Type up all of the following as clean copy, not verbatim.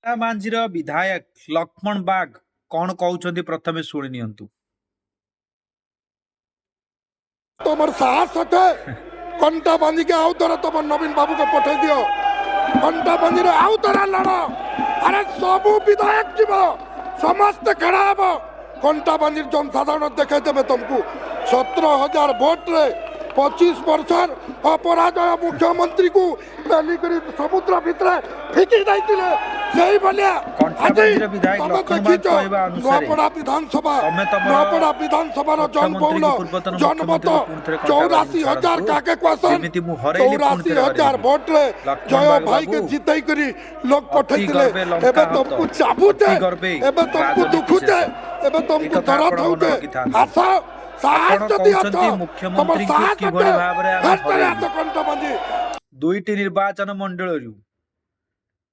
ମାଝିର ବିଧାୟକ ଲକ୍ଷ୍ମଣ ବାଗ କଣ କହୁଛନ୍ତି ପ୍ରଥମେ ଶୁଣି ନିଅନ୍ତୁ। তোমার সাহস আছে ঘন্টা বাঁধিকে আউ ଥରେ তোমার নবীন বাবুকে পঠাই দিও ঘন্টা বাঁধিরে আউ ଥରେ লড় আরে সবু বিধায়ক যাব সমস্ত খেড়া হব ঘন্টা বাঁধির জনসাধারণ দেখাই দেবে তোমাকে 17,000 ভোটরে 25 বর্ষর অপরাজয় মুখ্যমন্ত্রীকে পেলিকরি সমুদ্র ভিতরে ফিকি যাইতিলে সেই ভলিয়া আজি কণ্টাবাঞ্জির বিধায়ক তুমি লক্ষ্মণ বাগ দেখিছ কহিবা অনুসারে নূଆପଡ଼ା বিধানসভার ତମେ ତମର ନୂଆପଡ଼ା ବିଧାନସଭାର ଜନବହୁଳ ମୁଖ୍ୟମନ୍ତ୍ରୀକୁ ପୂର୍ବତନ ଜନମତ ମୁଖ୍ୟମନ୍ତ୍ରୀକୁ ପୁଣି ଥରେ 84,000 କାକେ କ୍ୱାସନ ଯେମିତି ମୁଁ ହରେଇଲି ପୁଣି ଥରେ 84,000 ଭୋଟରେ ଲକ୍ଷ୍ମଣ ଜୟ ବାଗ ଭାଇକେ ବାବୁ ଜିତେଇ କରି ଲୋକ ଅତି ପଠେଇଥିଲେ ଗର୍ବେ ଲଙ୍କା ଏବେ ହାତ, ତମକୁ ଚାବୁଛେ ଅତି ଗର୍ବେ ଏବେ ତମକୁ ରାଜନୀତି ଦୁଖୁଛେ ଶେଷ। ଏବେ ଏ ତମକୁ କଥା ଦରଦ ଆପଣ ମନେ ହଉଛେ ରଖିଥାନ୍ତୁ। ଆସ ସାହସ ଆପଣ ଯଦି ଅଛ କହୁଛନ୍ତି ତମର ମୁଖ୍ୟମନ୍ତ୍ରୀଙ୍କୁ ସାହସ କିଭଳି ଅଛି ଭାବରେ ଆମେ ଫେସ୍ତରେ ହରେଇଲୁ। ଆସ କଣ୍ଟାବାଞ୍ଜି ଦୁଇଟି ନିର୍ବାଚନ ମଣ୍ଡଳରୁ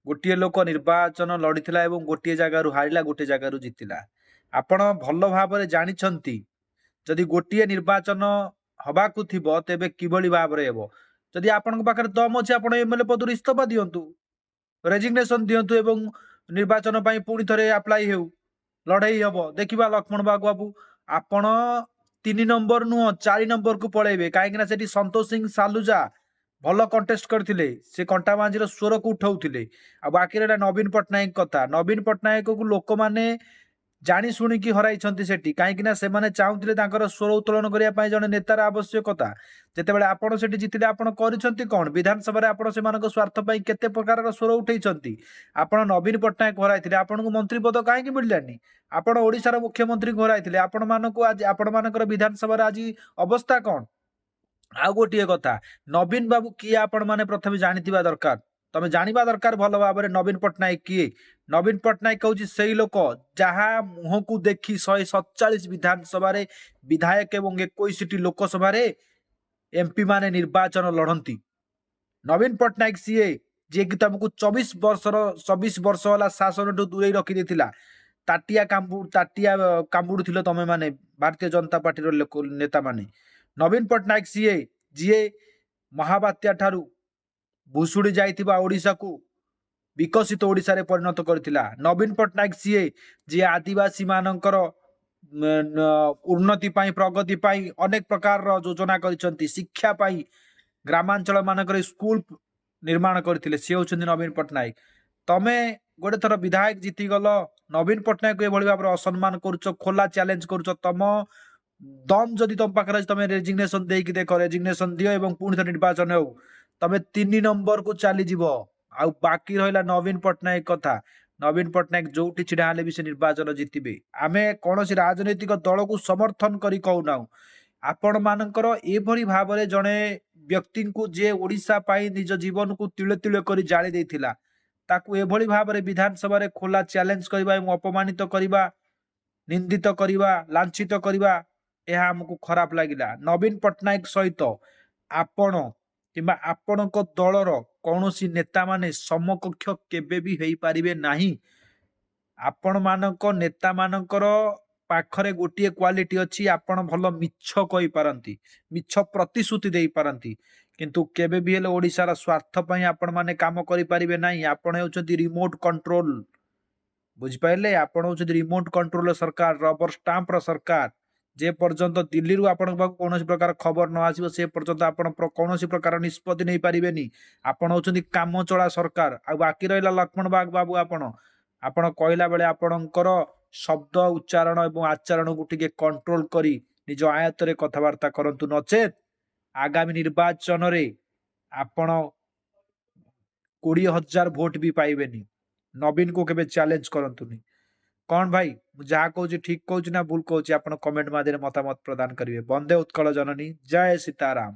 ଗୋଟିଏ ଲୋକ ନିର୍ବାଚନ ଲଢିଥିଲା ଏବଂ ଗୋଟିଏ ଜାଗାରୁ ହାରିଲା, ଗୋଟିଏ ଜାଗାରୁ ଜିତିଲା। ଆପଣ ଭଲ ଭାବରେ ଜାଣିଛନ୍ତି ଯଦି ଗୋଟିଏ ନିର୍ବାଚନ ହବାକୁ ଥିବ ତେବେ କିଭଳି ଭାବରେ ହେବ। ଯଦି ଆପଣଙ୍କ ପାଖରେ ଦମ ଅଛି ଆପଣ ଏମଏଲଏ ପଦରୁ ଇସ୍ତଫା ଦିଅନ୍ତୁ, ରେଜିଗ୍ନେସନ ଦିଅନ୍ତୁ ଏବଂ ନିର୍ବାଚନ ପାଇଁ ପୁଣି ଥରେ ଆପ୍ଲାଇ ହେଉ, ଲଢେଇ ହବ। ଦେଖିବା ଲକ୍ଷ୍ମଣ ବାଗ ବାବୁ ଆପଣ 3 ନମ୍ବର ନୁହଁ 4 ନମ୍ବରକୁ ପଳେଇବେ, କାହିଁକି ନା ସେଠି ସନ୍ତୋଷ ସିଂ ସାଲୁଜା ଭଲ କଣ୍ଟେଷ୍ଟ କରିଥିଲେ, ସେ କଣ୍ଟାବାଞ୍ଜିର ସ୍ୱରକୁ ଉଠାଉଥିଲେ। ଆଉ ବାକି ରହିଲା ନବୀନ ପଟ୍ଟନାୟକ କଥା। ନବୀନ ପଟ୍ଟନାୟକକୁ ଲୋକମାନେ ଜାଣି ଶୁଣିକି ହରାଇଛନ୍ତି ସେଠି, କାହିଁକି ନା ସେମାନେ ଚାହୁଁଥିଲେ ତାଙ୍କର ସ୍ୱର ଉତ୍ତୋଳନ କରିବା ପାଇଁ ଜଣେ ନେତାର ଆବଶ୍ୟକତା। ଯେତେବେଳେ ଆପଣ ସେଠି ଜିତିଲେ ଆପଣ କରିଛନ୍ତି କଣ? ବିଧାନସଭାରେ ଆପଣ ସେମାନଙ୍କ ସ୍ୱାର୍ଥ ପାଇଁ କେତେ ପ୍ରକାରର ସ୍ୱର ଉଠେଇଛନ୍ତି। ଆପଣ ନବୀନ ପଟ୍ଟନାୟକ ହରାଇଥିଲେ, ଆପଣଙ୍କୁ ମନ୍ତ୍ରୀ ପଦ କାହିଁକି ମିଳିଲାନି? ଆପଣ ଓଡିଶାର ମୁଖ୍ୟମନ୍ତ୍ରୀଙ୍କୁ ହରାଇଥିଲେ, ଆପଣମାନଙ୍କୁ ଆଜି ଆପଣମାନଙ୍କର ବିଧାନସଭାରେ ଆଜି ଅବସ୍ଥା କଣ? ଆଉ ଗୋଟିଏ କଥା, ନବୀନ ବାବୁ କିଏ ଆପଣ ମାନେ ପ୍ରଥମେ ଜାଣିଥିବା ଦରକାର। ତମେ ଜାଣିବା ଦରକାର ଭଲ ଭାବରେ ନବୀନ ପଟ୍ଟନାୟକ କିଏ। ନବୀନ ପଟ୍ଟନାୟକ ହଉଛି ସେଇ ଲୋକ ଯାହା ମୁହଁକୁ ଦେଖି 147 ବିଧାନସଭାରେ ବିଧାୟକ ଏବଂ 21ଟି ଲୋକସଭାରେ ଏମପି ମାନେ ନିର୍ବାଚନ ଲଢନ୍ତି। ନବୀନ ପଟ୍ଟନାୟକ ସିଏ ଯିଏକି ତମକୁ 24 ବର୍ଷ ହେଲା ଶାସନଠୁ ଦୂରେଇ ରଖିଦେଇଥିଲା। ତାଟିଆ କାମୁଡୁଥିଲ ତମେ ମାନେ ଭାରତୀୟ ଜନତା ପାର୍ଟିର ନେତା ମାନେ। ନବୀନ ପଟ୍ଟନାୟକ ସିଏ ଯିଏ ମହାବାତ୍ୟା ଠାରୁ ଭୁଷୁଡି ଯାଇଥିବା ଓଡିଶାକୁ ବିକଶିତ ଓଡିଶାରେ ପରିଣତ କରିଥିଲା। ନବୀନ ପଟ୍ଟନାୟକ ସିଏ ଯିଏ ଆଦିବାସୀ ମାନଙ୍କର ଉନ୍ନତି ପାଇଁ ପ୍ରଗତି ପାଇଁ ଅନେକ ପ୍ରକାରର ଯୋଜନା କରିଛନ୍ତି। ଶିକ୍ଷା ପାଇଁ ଗ୍ରାମାଞ୍ଚଳ ମାନଙ୍କରେ ସ୍କୁଲ ନିର୍ମାଣ କରିଥିଲେ, ସିଏ ହଉଛନ୍ତି ନବୀନ ପଟ୍ଟନାୟକ। ତମେ ଗୋଟେ ଥର ବିଧାୟକ ଜିତିଗଲ, ନବୀନ ପଟ୍ଟନାୟକ ଏଭଳି ଭାବରେ ଅସମ୍ମାନ କରୁଛ, ଖୋଲା ଚ୍ୟାଲେଞ୍ଜ କରୁଛ। ତମ ଦମ ଯଦି ତମ ପାଖରେ ଅଛି ତମେ ରେଜିଗ୍ନେସନ ଦେଇକି ଦେଖ, ରେଜିଗ୍ନେସନ ଦିଅ ଏବଂ ପୁଣି ଥରେ ନିର୍ବାଚନ ହଉ, ତମେ 3 ନମ୍ବରକୁ ଚାଲିଯିବ। ଆଉ ବାକି ରହିଲା ନବୀନ ପଟ୍ଟନାୟକ କଥା। ନବୀନ ପଟ୍ଟନାୟକ ଯୋଉଠି ଛିଡା ହେଲେ ବି ସେ ନିର୍ବାଚନ ଜିତିବେ। ଆମେ କୌଣସି ରାଜନୈତିକ ଦଳକୁ ସମର୍ଥନ କରି କହୁନାହୁଁ। ଆପଣ ମାନଙ୍କର ଏଭଳି ଭାବରେ ଜଣେ ବ୍ୟକ୍ତିଙ୍କୁ ଯିଏ ଓଡିଶା ପାଇଁ ନିଜ ଜୀବନକୁ ତିଳେ ତିଳେ କରି ଜାଳି ଦେଇଥିଲା, ତାକୁ ଏଭଳି ଭାବରେ ବିଧାନସଭାରେ ଖୋଲା ଚ୍ୟାଲେଞ୍ଜ କରିବା ଏବଂ ଅପମାନିତ କରିବା, ନିନ୍ଦିତ କରିବା, ଲାଞ୍ଛିତ କରିବା, ଏହା ଆମକୁ ଖରାପ ଲାଗିଲା। ନବୀନ ପଟ୍ଟନାୟକ ସହିତ ଆପଣ କିମ୍ବା ଆପଣଙ୍କ ଦଳର କୌଣସି ନେତା ମାନେ ସମକକ୍ଷ କେବେ ବି ହେଇପାରିବେ ନାହିଁ। ଆପଣ ମାନଙ୍କ ନେତା ମାନଙ୍କର ପାଖରେ ଗୋଟିଏ କ୍ୱାଲିଟି ଅଛି, ଆପଣ ଭଲ ମିଛ କହିପାରନ୍ତି, ମିଛ ପ୍ରତିଶ୍ରୁତି ଦେଇପାରନ୍ତି, କିନ୍ତୁ କେବେ ବି ହେଲେ ଓଡିଶାର ସ୍ୱାର୍ଥ ପାଇଁ ଆପଣ ମାନେ କାମ କରିପାରିବେ ନାହିଁ। ଆପଣ ହେଉଛନ୍ତି ରିମୋଟ କଣ୍ଟ୍ରୋଲ, ବୁଝିପାରିଲେ? ଆପଣ ହଉଛନ୍ତି ରିମୋଟ କଣ୍ଟ୍ରୋଲ ସରକାର, ରବର ଷ୍ଟାମ୍ପର ସରକାର। ଯେ ପର୍ଯ୍ୟନ୍ତ ଦିଲ୍ଲୀରୁ ଆପଣଙ୍କ ପାଖକୁ କୌଣସି ପ୍ରକାର ଖବର ନ ଆସିବ ସେ ପର୍ଯ୍ୟନ୍ତ ଆପଣ କୌଣସି ପ୍ରକାର ନିଷ୍ପତ୍ତି ନେଇପାରିବେନି। ଆପଣ ହଉଛନ୍ତି କାମଚଳା ସରକାର। ଆଉ ବାକି ରହିଲା ଲକ୍ଷ୍ମଣ ବାଗ ବାବୁ, ଆପଣ କହିଲା ବେଳେ ଆପଣଙ୍କର ଶବ୍ଦ ଉଚ୍ଚାରଣ ଏବଂ ଆଚରଣକୁ ଟିକେ କଣ୍ଟ୍ରୋଲ କରି ନିଜ ଆୟତ୍ତରେ କଥାବାର୍ତ୍ତା କରନ୍ତୁ, ନଚେତ ଆଗାମୀ ନିର୍ବାଚନରେ ଆପଣ 20,000 ଭୋଟ ବି ପାଇବେନି। ନବୀନକୁ କେବେ ଚ୍ୟାଲେଞ୍ଜ କରନ୍ତୁନି। କଣ ଭାଇ, ମୁଁ ଯାହା କହୁଛି ଠିକ କହୁଛି ନା ଭୁଲ କହୁଛି? ଆପଣ କମେଣ୍ଟ ମାଧ୍ୟମରେ ମତାମତ ପ୍ରଦାନ କରିବେ। ବନ୍ଦେ ଉତ୍କଳ ଜନନୀ, ଜୟ ସୀତାରାମ।